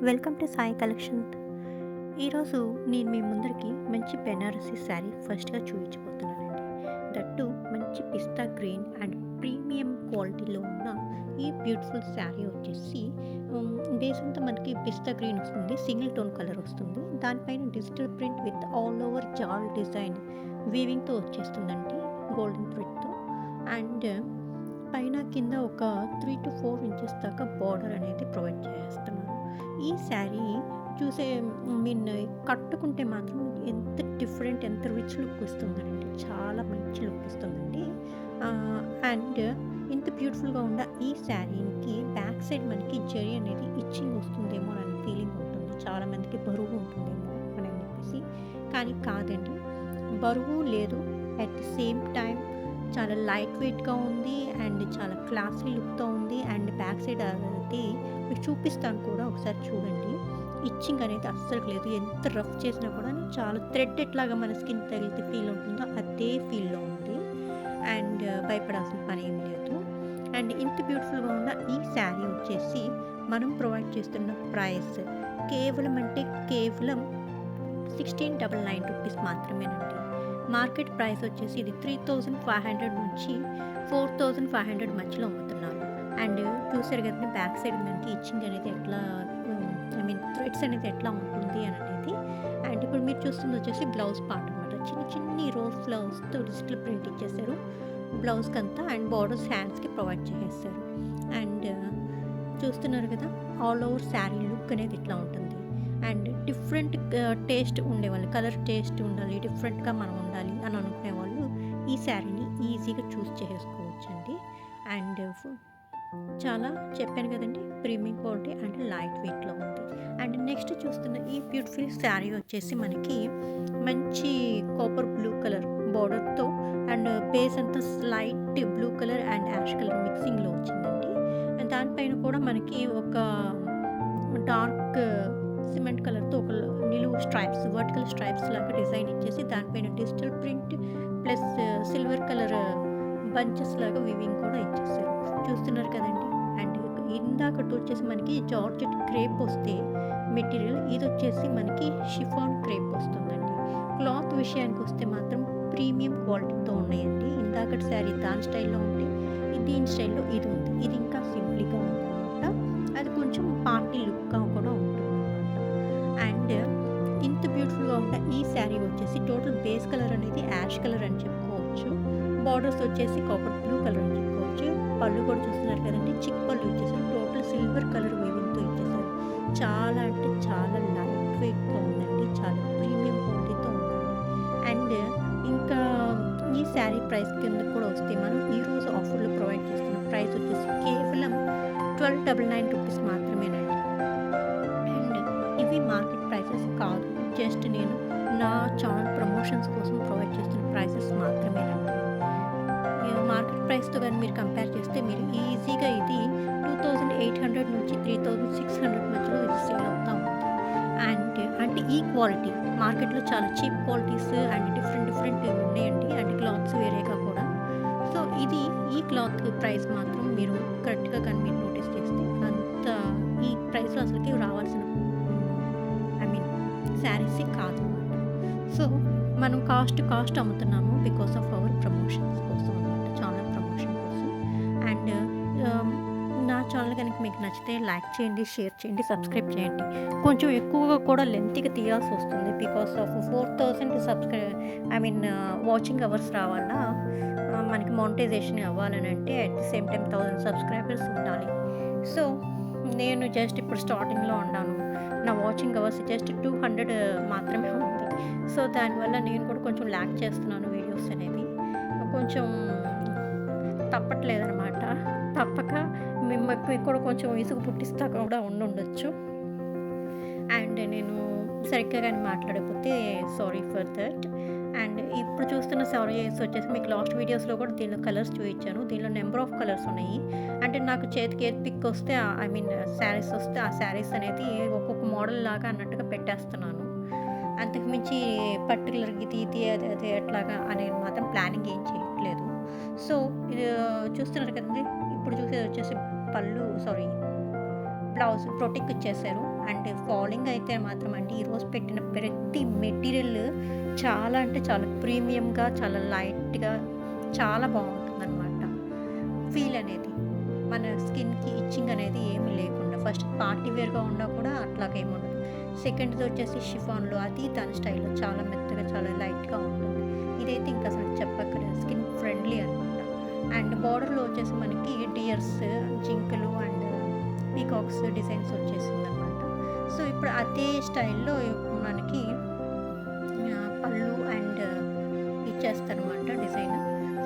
Welcome to Sai collection. ఈరోజు నేను మీ ముందరికి మంచి బెనారసీ శారీ ఫస్ట్గా చూపించబోతున్నానండి. దట్టు మంచి పిస్తా గ్రీన్ అండ్ ప్రీమియం క్వాలిటీలో ఉన్న ఈ బ్యూటిఫుల్ శారీ వచ్చేసి బేస్ అంతా మనకి పిస్తా గ్రీన్ వస్తుంది, సింగిల్ టోన్ కలర్ వస్తుంది. దానిపైన digital print with all over జాల్ డిజైన్ వీవింగ్తో వచ్చేస్తుందండి, గోల్డెన్ థ్రెడ్తో. అండ్ పైన కింద ఒక 3 to 4 ఇంచెస్ దాకా బార్డర్ అనేది ప్రొవైడ్ చేస్తున్నారు. ఈ శారీ మీన్ కట్టుకుంటే మాత్రం ఎంత డిఫరెంట్, ఎంత రిచ్ లుక్ ఇస్తుందండి, చాలా మంచి లుక్ ఇస్తుందండి. అండ్ ఇంత బ్యూటిఫుల్గా ఉన్న ఈ శారీకి బ్యాక్ సైడ్ మనకి జరీ అనేది ఇచ్చింగ్ వస్తుందేమో అనే ఫీలింగ్ ఉంటుంది. చాలామందికి బరువు ఉంటుందేమో అని చెప్పేసి, కానీ కాదండి, బరువు లేదు. అట్ ది సేమ్ టైం చాలా లైట్ వెయిట్గా ఉంది అండ్ చాలా క్లాసీ లుక్తో ఉంది. అండ్ బ్యాక్ సైడ్ అనేది మీకు చూపిస్తాను కూడా, ఒకసారి చూడండి. ఇచ్చింగ్ అనేది అస్సలు లేదు, ఎంత రఫ్ చేసినా కూడా చాలా థ్రెడ్ ఎట్లాగా మన స్కిన్ తగిలితే ఫీల్ ఉంటుందో అదే ఫీల్లో ఉంది. అండ్ భయపడాల్సిన పని ఏం లేదు. అండ్ ఇంత బ్యూటిఫుల్గా ఉన్న ఈ శారీ వచ్చేసి మనం ప్రొవైడ్ చేస్తున్న ప్రైస్ కేవలం 1699 రూపీస్ మాత్రమేనండి. మార్కెట్ ప్రైస్ వచ్చేసి ఇది 3500 నుంచి 4500 మధ్యలో అమ్ముతున్నారు. అండ్ చూసారు కదండి, బ్యాక్ సైడ్ మనకి ఇచ్చింగ్ అనేది ఎట్లా, థ్రెడ్స్ అనేది ఎట్లా ఉంటుంది అని అనేది. అండ్ ఇప్పుడు మీరు చూస్తుంది వచ్చేసి బ్లౌజ్ పార్ట్ అనమాట. చిన్ని రోజ్ ఫ్లవర్స్తో డిజిటల్ ప్రింట్ ఇచ్చేసారు బ్లౌజ్కి అంతా. అండ్ బార్డర్స్ హ్యాండ్స్కి ప్రొవైడ్ చేసేస్తారు. అండ్ చూస్తున్నారు కదా, ఆల్ ఓవర్ శారీ లుక్ అనేది ఇట్లా ఉంటుంది. అండ్ డిఫరెంట్ టేస్ట్ ఉండేవాళ్ళు, కలర్ టేస్ట్ ఉండాలి, డిఫరెంట్గా మనం ఉండాలి అని అనుకునే వాళ్ళు ఈ శారీని ఈజీగా చూస్ చేసుకోవచ్చండి. అండ్ చాలా చెప్పాను కదండి, ప్రీమియం క్వాలిటీ అండ్ లైట్ వెయిట్లో ఉంది. అండ్ నెక్స్ట్ చూస్తున్న ఈ బ్యూటిఫుల్ శారీ వచ్చేసి మనకి మంచి కాపర్ బ్లూ కలర్ బార్డర్తో అండ్ బేస్ అంతా slight blue colour and ash colour మిక్సింగ్లో వచ్చిందండి. అండ్ దానిపైన కూడా మనకి ఒక డార్క్ సిమెంట్ కలర్తో ఒక నిలువు స్ట్రైప్స్, వర్టికల్ స్ట్రైప్స్ లాగా డిజైన్ ఇచ్చేసి దానిపైన digital print plus silver colour bunches లాగా వివింగ్ కూడా ఇచ్చేసారు. చూస్తున్నారు కదండి. అండ్ ఇందాకటి వచ్చేసి మనకి జార్జెట్ క్రేప్ వస్తే మెటీరియల్, ఇది వచ్చేసి మనకి షిఫాన్ క్రేప్ వస్తుందండి. క్లాత్ విషయానికి వస్తే మాత్రం ప్రీమియం క్వాలిటీతో ఉన్నాయండి. ఇందాకటి శారీ దాని స్టైల్లో ఉంటే దీని స్టైల్లో ఇది ఉంది. ఇది ఇంకా సింపుల్గా ఉందన్నమాట. అది కొంచెం పార్టీ లుక్గా కూడా ఉంటుంది. అండ్ ఇంత బ్యూటిఫుల్గా ఉన్న ఈ శారీ వచ్చేసి టోటల్ బేస్ కలర్ అనేది యాష్ కలర్ అని చెప్పుకోవచ్చు. బార్డర్స్ వచ్చేసి కాపర్ బ్లూ కలర్ అని చెప్పుకోవచ్చు. పళ్ళు కూడా చూస్తున్నారు కదండి, చిక్ పళ్ళు ఇచ్చేసారు. టోటల్ సిల్వర్ కలర్ వీవింగ్తో ఇచ్చేసారు. చాలా అంటే చాలా లైట్ వెయిట్గా ఉందండి, చాలా ప్రీమియం క్వాలిటీతో ఉందండి. అండ్ ఇంకా ఈ శారీ ప్రైస్ కింద కూడా వస్తే మనం ఈరోజు ఆఫర్లో ప్రొవైడ్ చేస్తున్న ప్రైస్ వచ్చేసి కేవలం 1299 రూపీస్ మాత్రమేనండి. అండ్ ఇవి మార్కెట్ ప్రైసెస్ కాదు, జస్ట్ నేను నా ఛానల్ ప్రమోషన్స్ కోసం ప్రొవైడ్ చేస్తున్న ప్రైసెస్ మాత్రమేనండి. మార్కెట్ ప్రైస్తో కానీ మీరు కంపేర్ చేస్తే మీరు ఈజీగా ఇది 2800 నుంచి 3600 మధ్యలో ఇది సేల్ అవుతూ ఉంది. అంటే ఈ క్వాలిటీ మార్కెట్లో చాలా చీప్ క్వాలిటీస్ అండ్ డిఫరెంట్ ఉన్నాయండి. అండ్ క్లాత్స్ వేరేగా కూడా. సో ఈ క్లాత్ ప్రైస్ మాత్రం మీరు కరెక్ట్గా కానీ మీరు నోటీస్ చేస్తే అంత ఈ ప్రైస్లో అసలుకి రావాల్సిన శారీసే కాదనమాట. సో మనం కాస్ట్ అమ్ముతున్నాము బికాస్ ఆఫ్ అవర్ ప్రమోషన్స్ కోసం అనమాట, ఛానల్ ప్రమోషన్ కోసం. అండ్ నా ఛానల్ కనుక మీకు నచ్చితే లైక్ చేయండి, షేర్ చేయండి, సబ్స్క్రైబ్ చేయండి. కొంచెం ఎక్కువగా కూడా లెంతీగా తీయాల్సి వస్తుంది బికాస్ ఆఫ్ 4000 వాచింగ్ అవర్స్ రావాలా, మనకి మానిటైజేషన్ అవ్వాలని అంటే at the same time 1000 subscribers ఉండాలి. సో నేను జస్ట్ ఇప్పుడు స్టార్టింగ్లో ఉన్నాను, నా వాచింగ్ అవర్స్ జస్ట్ 200 మాత్రమే ఉంది. సో దానివల్ల నేను కూడా కొంచెం ల్యాక్ చేస్తున్నాను వీడియోస్ అనేవి, కొంచెం తప్పట్లేదనమాట. తప్పక మిమ్మల్ని కూడా కొంచెం విసుగు పుట్టిస్తా కూడా ఉండొచ్చు. అండ్ నేను సరిగ్గా కానీ మాట్లాడకపోతే సారీ ఫర్ దట్. అండ్ ఇప్పుడు చూస్తున్న శారీస్ వచ్చేసి మీకు లాస్ట్ వీడియోస్లో కూడా దీనిలో కలర్స్ చూపించాను. దీనిలో నెంబర్ ఆఫ్ కలర్స్ ఉన్నాయి. అంటే నాకు చేతికి ఏది పిక్ వస్తే శారీస్ వస్తే ఆ శారీస్ అనేది ఒక్కొక్క మోడల్ లాగా అన్నట్టుగా పెట్టేస్తున్నాను. అంతకుమించి పర్టికులర్ ఇది అదే ఎట్లాగా అనేది మాత్రం ప్లానింగ్ ఏం చేయట్లేదు. సో ఇది చూస్తున్నారు కదండి, ఇప్పుడు చూసేది వచ్చేసి బ్లౌజ్ ప్రొటెక్ట్ ఇచ్చేసారు. అండ్ ఫాలింగ్ అయితే మాత్రం అండి ఈరోజు పెట్టిన ప్రతి మెటీరియల్ చాలా అంటే చాలా ప్రీమియంగా, చాలా లైట్‌గా, చాలా బావుంటుందనమాట. ఫీల్ అనేది. మన స్కిన్‌కి ఇచ్చింగ్ అనేది ఏమి లేకుండా ఫస్ట్ పార్టీ వేర్‌గా ఉన్నా కూడా అట్లాగేముండదు. సెకండ్‌ది వచ్చేసి షిఫాన్‌లో అది దాని స్టైల్‌లో చాలా మెత్తగా, చాలా లైట్‌గా ఉంటుంది. ఇదైతే ఇంకా అసలు చెప్పక్కర్లేదు. స్కిన్ ఫ్రెండ్లీ అనమాట. అండ్ బోర్డర్‌లో వచ్చేసి మనకి డియర్స్, జింకలు అండ్ పీకాక్స్ డిజైన్స్ వచ్చేసిందనమాట. సో, ఇప్పుడు అదే స్టైల్‌లో మనకి పళ్ళు అండ్ ఇచ్చేస్తారనమాట డిజైన్.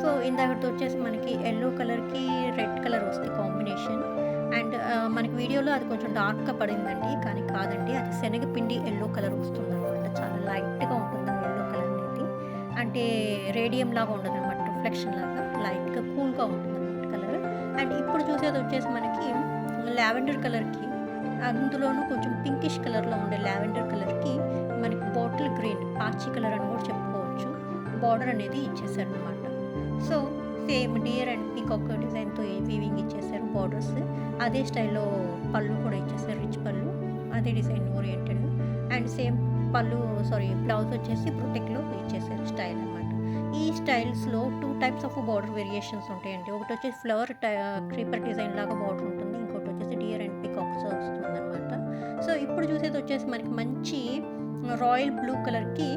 సో, ఇందాకటిది వచ్చేసి మనకి యెల్లో కలర్‌కి రెడ్ కలర్ వస్తుంది కాంబినేషన్. అండ్ మనకి వీడియోలో అది కొంచెం డార్క్‌గా పడిందండి. కానీ కాదండి. అది శనగపిండి యెల్లో కలర్ వస్తుందనమాట. చాలా లైట్‌గా ఉంటుంది ఆ యెల్లో కలర్ అనేది. అంటే రేడియం లాగా ఉండదనమాట. రిఫ్లెక్షన్ లాగా లైట్‌గా కూల్‌గా ఉంటుందనమాట కలర్. అండ్ ఇప్పుడు చూసేది వచ్చేసి మనకి లావెండర్ కలర్‌కి అందులోనూ కొంచెం పింకిష్ కలర్‌లో ఉండే లావెండర్ కలర్‌కి మనకి బాటిల్ గ్రీన్ పాచి కలర్ అని కూడా చెప్పుకోవచ్చు. బార్డర్ అనేది ఇచ్చేసారనమాట. So, same deer and peacock డిజైన్‌తో వీవింగ్ ఇచ్చేసారు బార్డర్స్. అదే స్టైల్‌లో పళ్ళు కూడా ఇచ్చేసారు. రిచ్ పళ్ళు. అదే design oriented. And same blouse వచ్చేసి ప్రొటెక్ట్‌లో ఇచ్చేసారు స్టైల్ అనమాట. ఈ స్టైల్స్‌లో 2 టైప్స్ ఆఫ్ బార్డర్ వేరియేషన్స్ ఉంటాయండి. ఒకటొచ్చేసి క్రీపర్ డిజైన్ లాగా బార్డర్ ఉంటుంది. ఇంకోటొచ్చేసి డియర్ అండ్ పీకాక్స్ వస్తుందనమాట. సో, ఇప్పుడు చూసేది వచ్చేసి మనకి మంచి రాయల్ బ్లూ కలర్‌కి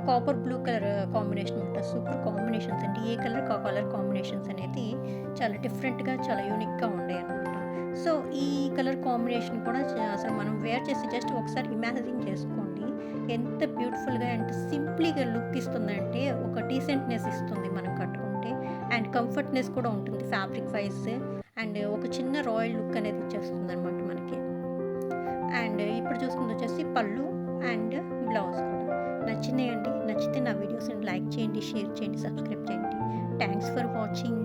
కాపర్ బ్లూ కలర్ కాంబినేషన్ ఉంటది. సూపర్ కాంబినేషన్స్ అండి. ఏ కలర్‌కి ఆ కలర్ కాంబినేషన్స్ అనేది చాలా డిఫరెంట్‌గా, చాలా యూనిక్‌గా ఉండేయనమాట. సో, ఈ కలర్ కాంబినేషన్ కూడా అసలు మనం వేర్ చేసి జస్ట్ ఒకసారి ఇమాజిన్ చేసుకోండి. ఎంత బ్యూటిఫుల్‌గా అండ్ సింప్లీగా లుక్ ఇస్తుందంటే ఒక డీసెంట్‌నెస్ ఇస్తుంది మనం కట్టుకుంటే. అండ్ కంఫర్ట్‌నెస్ కూడా ఉంటుంది ఫ్యాబ్రిక్ వైస్. అండ్ ఒక చిన్న రాయల్ లుక్ అనేది ఇచ్చేస్తుందనమాట మనకి. అండ్ ఇప్పుడు చూసుకుందొచ్చేసి పళ్ళు అండ్ బ్లౌజ్ కూడా. నచ్చినాయండి. నచ్చితే నా వీడియోస్‌ని లైక్ చేయండి, షేర్ చేయండి, సబ్స్క్రైబ్ చేయండి. Thanks for watching.